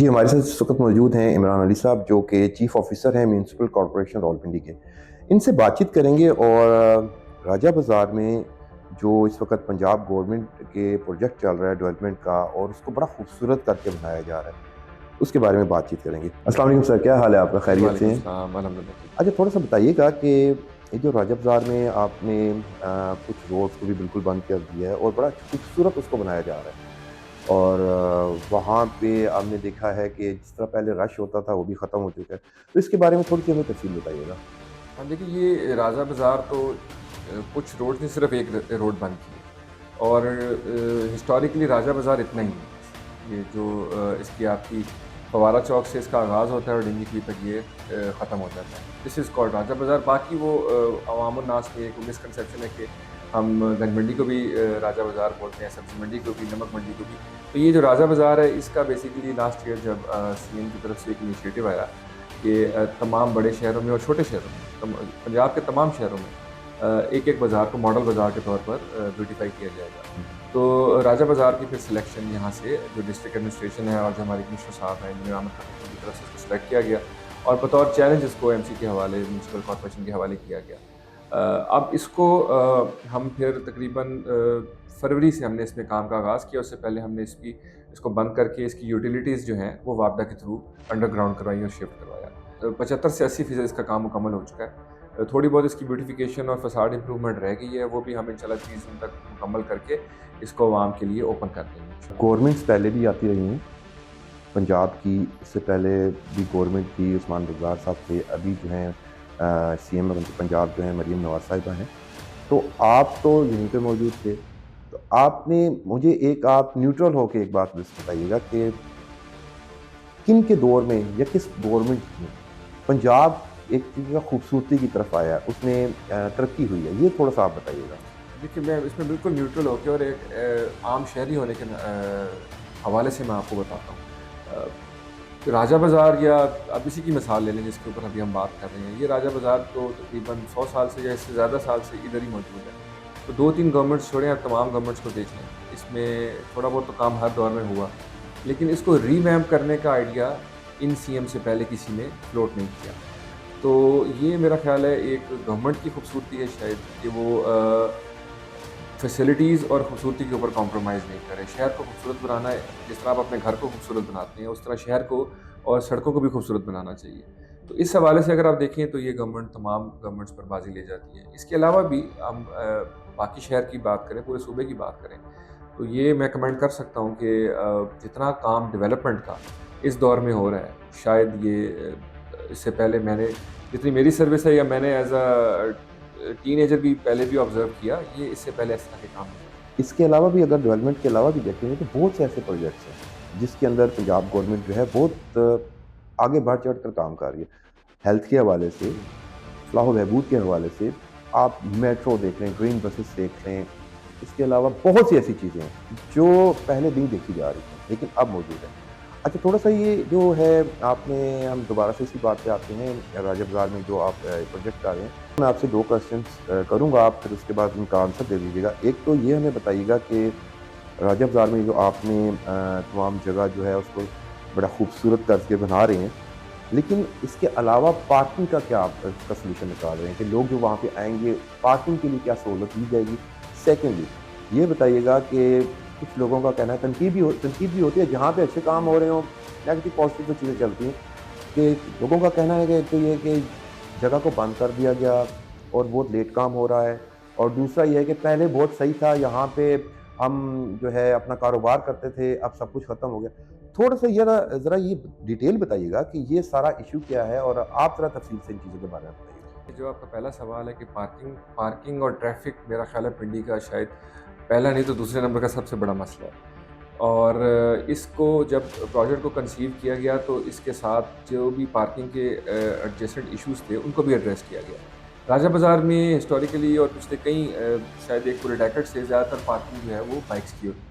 जी, हमारे साथ इस वक़्त मौजूद हैं इमरान अली साहब, जो कि चीफ़ ऑफ़िसर हैं म्युनिसिपल कॉर्पोरेशन रावलपिंडी के। इनसे बातचीत करेंगे और राजा बाज़ार में जो इस वक़्त पंजाब गवर्नमेंट के प्रोजेक्ट चल रहा है डेवलपमेंट का और उसको बड़ा खूबसूरत करके बनाया जा रहा है, उसके बारे में बातचीत करेंगे। अस्सलाम वालेकुम सर, क्या हाल है आपका? जी, खैरियत से वालेकुम हैं? सलाम, अल्हम्दुलिल्लाह ठीक हूँ। अच्छा, थोड़ा-सा बताइएगा कि ये जो राजा बाज़ार में आपने कुछ रोड्स को भी बिल्कुल बंद कर दिया है और बड़ा खूबसूरत उसको बनाया जा रहा है। और वहाँ पे हमने देखा है कि जिस तरह पहले रश होता था वो भी ख़त्म हो चुका है। तो इसके बारे में थोड़ी-सी हमें तफ़सील बताइएगा। हाँ, देखिए ये राजा बाज़ार तो कुछ रोड नहीं सिर्फ़ एक रोड बंद की है और हिस्टोरिकली राजा बाज़ार इतना ही है। ये जो इसकी आपकी फव्वारा चौक से इसका आगाज़ होता है और डिंगी की तक ये ख़त्म हो जाता है। दिस इज़ कॉल्ड राजा बाज़ार। बाकी वो अवामुन नास में एक मिसकंसेप्शन है कि हम गंज मंडी को भी राजा बाज़ार बोलते हैं, सब्ज़ी मंडी को भी, नमक मंडी को भी। तो ये जो राजा बाज़ार है इसका बेसिकली लास्ट ईयर जब सीएम की तरफ से एक इनिशिएटिव आया कि तमाम बड़े शहरों में और छोटे शहरों में पंजाब के तमाम शहरों में एक-एक बाज़ार को मॉडल बाज़ार के तौर पर ब्यूटीफाई किया जाएगा। तो राजा बाज़ार की फिर सिलेक्शन यहाँ से जो डिस्ट्रिक्ट एडमिनिस्ट्रेशन है और जो हमारे कमिश्नर साहब हैं, इंजीनियर आमिर खान की तरफ से इसको सिलेक्ट किया गया और बतौर चैलेंज इसको एमसी के हवाले, म्युनिसिपल कॉर्पोरेशन के हवाले किया गया। अब इसको हम फिर तकरीबन फरवरी से हमने इसमें काम का आगाज़ किया, उससे पहले हमने इसको बंद करके इसकी यूटिलिटीज़ जो हैं वो वापडा के थ्रू अंडरग्राउंड करवाई और शिफ्ट करवाया। 75 से 80% इसका काम मुकम्मल हो चुका है। थोड़ी बहुत इसकी ब्यूटिफिकेशन और फसाड इम्प्रूवमेंट रह गई है, वो भी हम इंशाल्लाह 30 दिन तक मुकम्मल करके इसको अवाम के लिए ओपन कर देंगे। गवर्नमेंट्स पहले भी आती रही हैं, पंजाब की इससे पहले भी गवर्नमेंट थी, उस्मान बुज़दार साहब थे, अभी जो हैं सीएम पंजाब जो हैं मरीम नवाज़ साहिबा हैं। तो आप तो यहीं पे मौजूद थे, तो आपने मुझे एक आप न्यूट्रल होके एक बात बस बताइएगा कि किन के दौर में या किस गवर्नमेंट में पंजाब एक तरीके का खूबसूरती की तरफ आया है, उसने तरक्की हुई है, ये थोड़ा-सा आप बताइएगा? देखिए, मैं इसमें बिल्कुल न्यूट्रल होके और एक आम शहरी होने के हवाले से मैं आपको बताता हूँ। राजा बाज़ार या अब इसी की मिसाल ले लें जिसके ऊपर अभी हम बात कर रहे हैं। ये राजा बाज़ार तो तकरीबन 100 साल से या इससे ज़्यादा साल से इधर ही मौजूद है। तो 2-3 गवर्नमेंट्स छोड़ें, आप तमाम गवर्नमेंट्स को देख लें, इसमें थोड़ा बहुत तो काम हर दौर में हुआ। लेकिन इसको रीवैम्प करने का आइडिया इन सीएम से पहले किसी ने फ्लोट नहीं किया। तो ये मेरा ख़्याल है एक गवर्नमेंट की खूबसूरती है शायद कि वो फैसिलिटीज़ और खूबसूरती के ऊपर कॉम्प्रोमाइज़ नहीं करें। शहर को खूबसूरत बनाना है, जिस तरह आप अपने घर को खूबसूरत बनाते हैं, उस तरह शहर को और सड़कों को भी खूबसूरत बनाना चाहिए। तो इस हवाले से अगर आप देखें तो ये गवर्नमेंट तमाम गवर्नमेंट्स पर बाज़ी ले जाती है। इसके अलावा भी हम बाकी शहर की बात करें, पूरे सूबे की बात करें, तो ये मैं कमेंट कर सकता हूँ कि जितना काम डेवलपमेंट का इस दौर में हो रहा है, शायद ये इससे पहले मैंने जितनी मेरी सर्विस है या मैंने एज़ टीनेजर भी पहले भी ऑब्ज़र्व किया, ये इससे पहले इस तरह के काम नहीं हुए। इसके अलावा भी अगर डेवलपमेंट के अलावा भी देखेंगे तो बहुत से ऐसे प्रोजेक्ट्स हैं, जिसके अंदर पंजाब गवर्नमेंट जो है बहुत आगे बढ़-चढ़ कर काम कर रही है। हेल्थ के हवाले से, जी। फलाह व बहबूद के हवाले से, आप मेट्रो देख लें, ग्रीन बसेस देख लें, इसके अलावा बहुत सी ऐसी चीज़ें हैं, जो पहले नहीं देखी जा रही थी, लेकिन अब मौजूद हैं। अच्छा, थोड़ा-सा ये जो है आपने हम दोबारा से इसी बात पे आते हैं, राजा बाज़ार में जो आप प्रोजेक्ट कर रहे हैं। मैं आपसे 2 क्वेश्चन्स करूँगा, आप फिर उसके बाद उनका आंसर दे दीजिएगा। एक तो ये हमें बताइएगा कि राजा बाज़ार में जो आपने तमाम जगह जो है उसको बड़ा खूबसूरत करके बना रहे हैं, लेकिन इसके अलावा पार्किंग का क्या आप इसका सॉल्यूशन निकाल रहे हैं कि लोग जो वहाँ पे आएँगे, पार्किंग के लिए क्या सहूलत दी जाएगी? सेकंडली, ये बताइएगा कि कुछ लोगों का कहना है तनकीद भी होती है, जहाँ पे अच्छे काम हो रहे हों, नेगेटिव पॉजिटिव तो चीज़ें चलती हैं, कि लोगों का कहना है कि एक तो ये कि जगह को बंद कर दिया गया और बहुत लेट काम हो रहा है, और दूसरा ये है कि पहले बहुत सही था, यहाँ पे हम जो है अपना कारोबार करते थे, अब सब कुछ ख़त्म हो गया। थोड़ा-सा ये ना ज़रा ये डिटेल बताइएगा कि ये सारा इश्यू क्या है और आप ज़रा तफ़सील से इन चीज़ों के बारे में बताइए। जो आपका पहला सवाल है कि पार्किंग पार्किंग और ट्रैफ़िक मेरा ख़्याल है पिंडी का शायद पहला नहीं तो दूसरे नंबर का सबसे बड़ा मसला है। और इसको जब प्रोजेक्ट को कंसीव किया गया तो इसके साथ जो भी पार्किंग के एडजेसेंट इश्यूज़ थे उनको भी एड्रेस किया गया। राजा बाज़ार में हिस्टोरिकली और पिछले कई शायद एक पूरे डेकेड से ज़्यादातर पार्किंग जो है वो बाइक्स की होती है।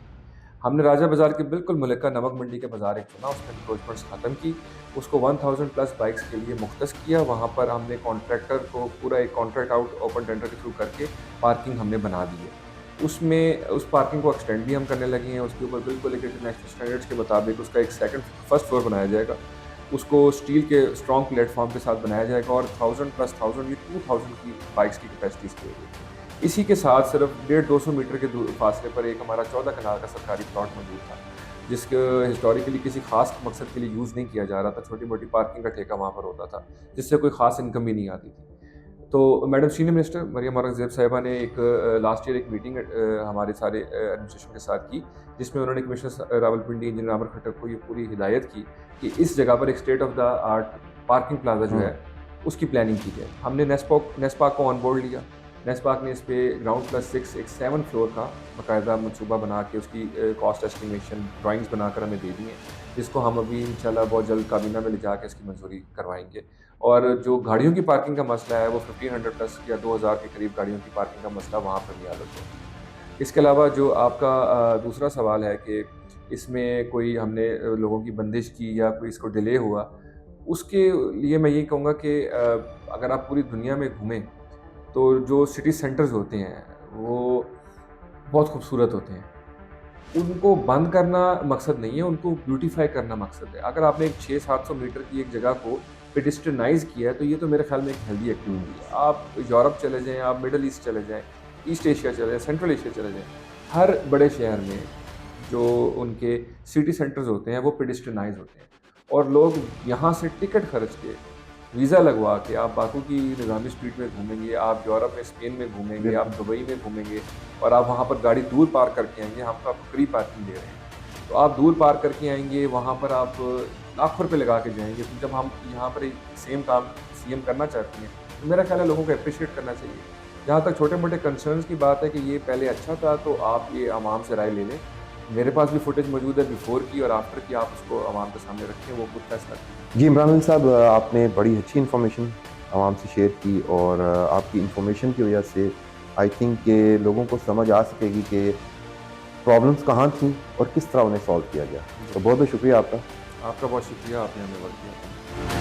हमने राजा बाज़ार के बिल्कुल मुल्का नमक मंडी का बाज़ार एक चुना, उसमें एनक्रोचमेंट्स ख़त्म की, उसको 1000 प्लस बाइक्स के लिए मुख्तस किया। वहाँ पर हमने कॉन्ट्रैक्टर को पूरा एक कॉन्ट्रैक्ट आउट ओपन टेंडर के थ्रू करके पार्किंग हमने बना दी है। उसमें उस पार्किंग को एक्सटेंड भी हम करने लगे हैं। उसके ऊपर बिल्कुल एक इंटरनेशनल स्टैंडर्ड्स के मुताबिक उसका एक फर्स्ट फ्लोर बनाया जाएगा। उसको स्टील के स्ट्रॉन्ग प्लेटफॉर्म के साथ बनाया जाएगा और 1000 प्लस 1000 ये 2000 की बाइक्स की कैपेसिटी इसकी होगी। इसी के साथ सिर्फ 150-200 मीटर के फासले पर एक हमारा 14 कनाल का सरकारी प्लॉट मौजूद था, जिसके हिस्टोरिकली किसी खास मकसद के लिए यूज़ नहीं किया जा रहा था। छोटी मोटी पार्किंग का ठेका वहाँ पर होता था, जिससे कोई खास इनकम भी नहीं आती थी। तो madam senior minister Maryam Aurangzeb साहिबा ने एक लास्ट ईयर एक मीटिंग हमारे सारे एडमिनिस्ट्रेशन के साथ की, जिसमें उन्होंने कमिश्नर रावलपिंडी इंजीनियर आमिर खट्टर को ये पूरी हिदायत की कि इस जगह पर एक state of the art parking plaza जो है उसकी प्लानिंग की जाए। हमने नेस्पाक को ऑन बोर्ड लिया। नेस्पाक ने इस पे ग्राउंड प्लस 6 एक 7 फ्लोर का बाकायदा मनसूबा बना के उसकी कॉस्ट एस्टिमेशन ड्राइंग्स बनाकर हमें दे दी हैं, जिसको हम अभी इंशाल्लाह बहुत जल्द काबीना में ले जाके इसकी मंजूरी करवाएंगे। और जो गाड़ियों की पार्किंग का मसला है वो 1500 प्लस या 2000 के करीब गाड़ियों की पार्किंग का मसला वहाँ पर भी हल हो जाए। इसके अलावा जो आपका दूसरा सवाल है कि इसमें कोई हमने लोगों की बंदिश की या कोई इसको डिले हुआ, उसके लिए मैं यही कहूँगा कि अगर आप पूरी दुनिया में घूमें तो जो सिटी सेंटर्स होते हैं वो बहुत खूबसूरत होते हैं। उनको बंद करना मकसद नहीं है, उनको ब्यूटीफाई करना मकसद है। अगर आपने एक 600-700 मीटर की एक जगह को पेडेस्ट्रियनाइज़ किया है तो ये तो मेरे ख्याल में एक हेल्दी एक्टिविटी है। आप यूरोप चले जाएँ, आप मिडल ईस्ट चले जाएँ, ईस्ट एशिया चले जाएँ, सेंट्रल एशिया चले जाएँ, हर बड़े शहर में जो उनके सिटी सेंटर्स होते हैं वो पेडेस्ट्रियनाइज़ होते हैं और लोग यहाँ से टिकट खर्च के, वीज़ा लगवा के आप बाकू की निज़ामी स्ट्रीट में घूमेंगे, आप यूरोप में स्पेन में घूमेंगे, आप दुबई में घूमेंगे और आप वहाँ पर गाड़ी दूर पार्क करके आएँगे। हम तो आपको फ्री पार्किंग दे रहे हैं, तो आप दूर पार्क करके आएँगे, वहाँ पर आप लाखों रुपए लगा के जाएँगे। तो जब हम यहाँ पर सेम काम सीएम करना चाहते हैं तो मेरा ख्याल है लोगों को एप्रिशिएट करना चाहिए। जहाँ तक छोटे-मोटे कंसर्न्स की बात है कि ये पहले अच्छा था, तो आप ये आवाम से राय ले लें। मेरे पास भी फुटेज मौजूद है बिफ़ोर की और आफ्टर की, आप उसको आवाम के सामने रखें, वो खुद फैसला करें। जी, इमरान अली साहब, आपने बड़ी अच्छी इन्फॉर्मेशन आवाम से शेयर की और आपकी इन्फॉर्मेशन की वजह से आई थिंक कि लोगों को समझ आ सकेगी कि प्रॉब्लम्स कहाँ थी और किस तरह उन्हें सॉल्व किया गया। तो बहुत बहुत शुक्रिया आपका। आपका बहुत शुक्रिया, आपने हमें वक़्त दिया।